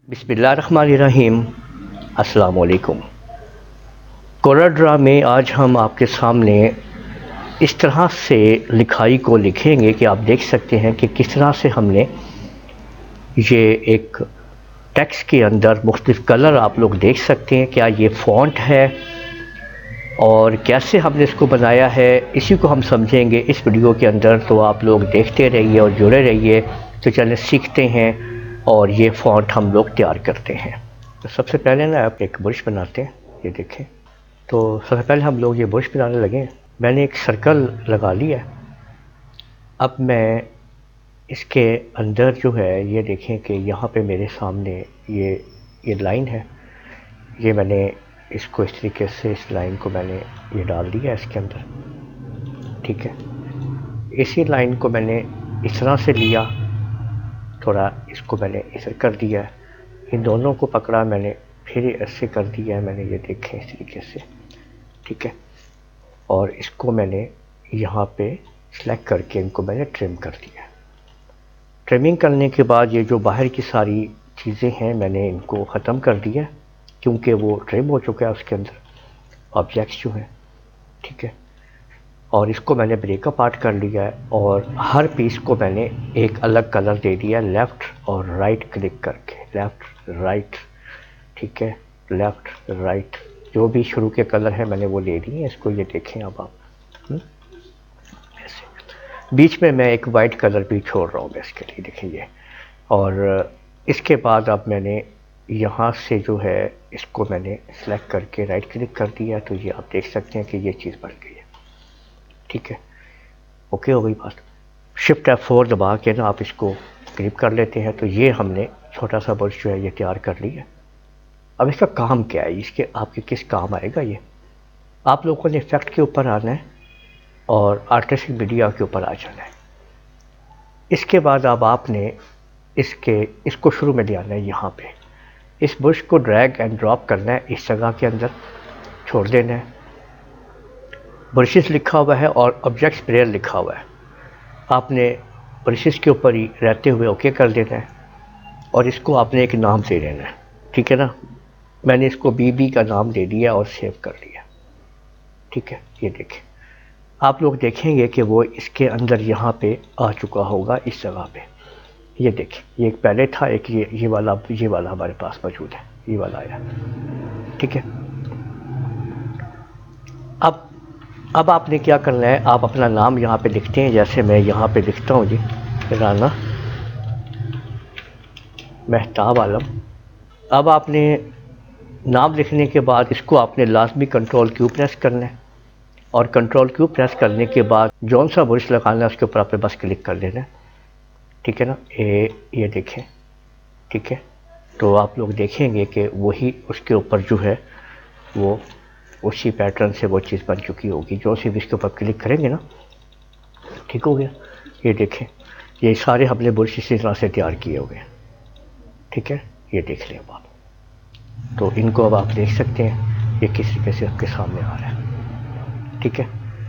بسم اللہ الرحمن الرحیم۔ السلام علیکم۔ کورل ڈرا میں آج ہم آپ کے سامنے اس طرح سے لکھائی کو لکھیں گے کہ آپ دیکھ سکتے ہیں کہ کس طرح سے ہم نے یہ ایک ٹیکسٹ کے اندر مختلف کلر آپ لوگ دیکھ سکتے ہیں، کیا یہ فونٹ ہے اور کیسے ہم نے اس کو بنایا ہے، اسی کو ہم سمجھیں گے اس ویڈیو کے اندر۔ تو آپ لوگ دیکھتے رہیے اور جڑے رہیے، تو چلیں سیکھتے ہیں اور یہ فونٹ ہم لوگ تیار کرتے ہیں۔ تو سب سے پہلے نا آپ ایک برش بناتے ہیں، یہ دیکھیں۔ تو سب سے پہلے ہم لوگ یہ برش بنانے لگے ہیں۔ میں نے ایک سرکل لگا لیا ہے۔ اب میں اس کے اندر جو ہے یہ دیکھیں کہ یہاں پہ میرے سامنے یہ لائن ہے، یہ میں نے اس کو اس طریقے سے اس لائن کو میں نے یہ ڈال دیا ہے اس کے اندر، ٹھیک ہے۔ اسی لائن کو میں نے اس طرح سے لیا، تھوڑا اس کو میں نے ادھر کر دیا ہے، ان دونوں کو پکڑا میں نے، پھر ایسے کر دیا ہے میں نے، یہ دیکھیں اس طریقے سے، ٹھیک ہے۔ اور اس کو میں نے یہاں پہ سلیکٹ کر کے ان کو میں نے ٹرم کر دیا۔ ٹرمنگ کرنے کے بعد یہ جو باہر کی ساری چیزیں ہیں میں نے ان کو ختم کر دیا، کیونکہ وہ ٹرم ہو چکا ہے اس کے اندر آبجیکٹس جو ہیں، ٹھیک ہے۔ اور اس کو میں نے بریک اپارٹ کر لیا ہے، اور ہر پیس کو میں نے ایک الگ کلر دے دیا، لیفٹ اور رائٹ کلک کر کے، لیفٹ رائٹ، ٹھیک ہے، لیفٹ رائٹ، جو بھی شروع کے کلر ہے میں نے وہ لے دیے۔ اس کو یہ دیکھیں اب آپ ایسے، بیچ میں ایک وائٹ کلر بھی چھوڑ رہا ہوں میں اس کے لیے، دیکھیں یہ۔ اور اس کے بعد اب میں نے یہاں سے جو ہے اس کو میں نے سلیکٹ کر کے رائٹ کلک کر دیا، تو یہ آپ دیکھ سکتے ہیں کہ یہ چیز بن گئی ہے، ٹھیک ہے۔ اوکے ہو گئی بات۔ شفٹ F4 دبا کے نا آپ اس کو کلپ کر لیتے ہیں، تو یہ ہم نے چھوٹا سا برش جو ہے یہ تیار کر لیا۔ اب اس کا کام کیا ہے، اس کے آپ کے کس کام آئے گا یہ؟ آپ لوگوں نے ایفیکٹ کے اوپر آنا ہے اور آرٹسٹک میڈیا کے اوپر آ جانا ہے۔ اس کے بعد اب آپ نے اس کو شروع میں لے آنا ہے، یہاں پہ اس برش کو ڈریگ اینڈ ڈراپ کرنا ہے، اس جگہ کے اندر چھوڑ دینا ہے۔ برشز لکھا ہوا ہے اور آبجیکٹس پلیئر لکھا ہوا ہے، آپ نے برشز کے اوپر ہی رہتے ہوئے اوکے کر دینا ہے، اور اس کو آپ نے ایک نام دے دینا ہے، ٹھیک ہے نا۔ میں نے اس کو بی کا نام دے دیا اور سیو کر لیا، ٹھیک ہے۔ یہ دیکھیں، آپ لوگ دیکھیں گے کہ وہ اس کے اندر یہاں پہ آ چکا ہوگا اس جگہ پہ، یہ دیکھیں۔ یہ ایک پہلے تھا، ایک یہ والا ہمارے پاس موجود ہے، یہ والا آیا، ٹھیک ہے۔ اب آپ نے کیا کرنا ہے، آپ اپنا نام یہاں پہ لکھتے ہیں، جیسے میں یہاں پہ لکھتا ہوں جی، رانا مہتاب عالم۔ اب آپ نے نام لکھنے کے بعد اس کو آپ نے لازمی کنٹرول کیو پریس کرنا ہے، اور کنٹرول کیو پریس کرنے کے بعد جون سا برش لگانا ہے اس کے اوپر آپ نے بس کلک کر دینا ہے، ٹھیک ہے نا۔ یہ دیکھیں، ٹھیک ہے۔ تو آپ لوگ دیکھیں گے کہ وہی اس کے اوپر جو ہے وہ اسی پیٹرن سے وہ چیز بن چکی ہوگی، جو سی بھی اس کے اوپر کلک کریں گے نا، ٹھیک ہو گیا۔ یہ دیکھیں، یہ سارے ہم نے برش اسی طرح سے تیار کیے ہوئے ہیں، ٹھیک ہے۔ یہ دیکھ لیں اب آپ، تو ان کو اب آپ دیکھ سکتے ہیں یہ کس طریقے سے آپ کے سامنے آ رہا ہے، ٹھیک ہے۔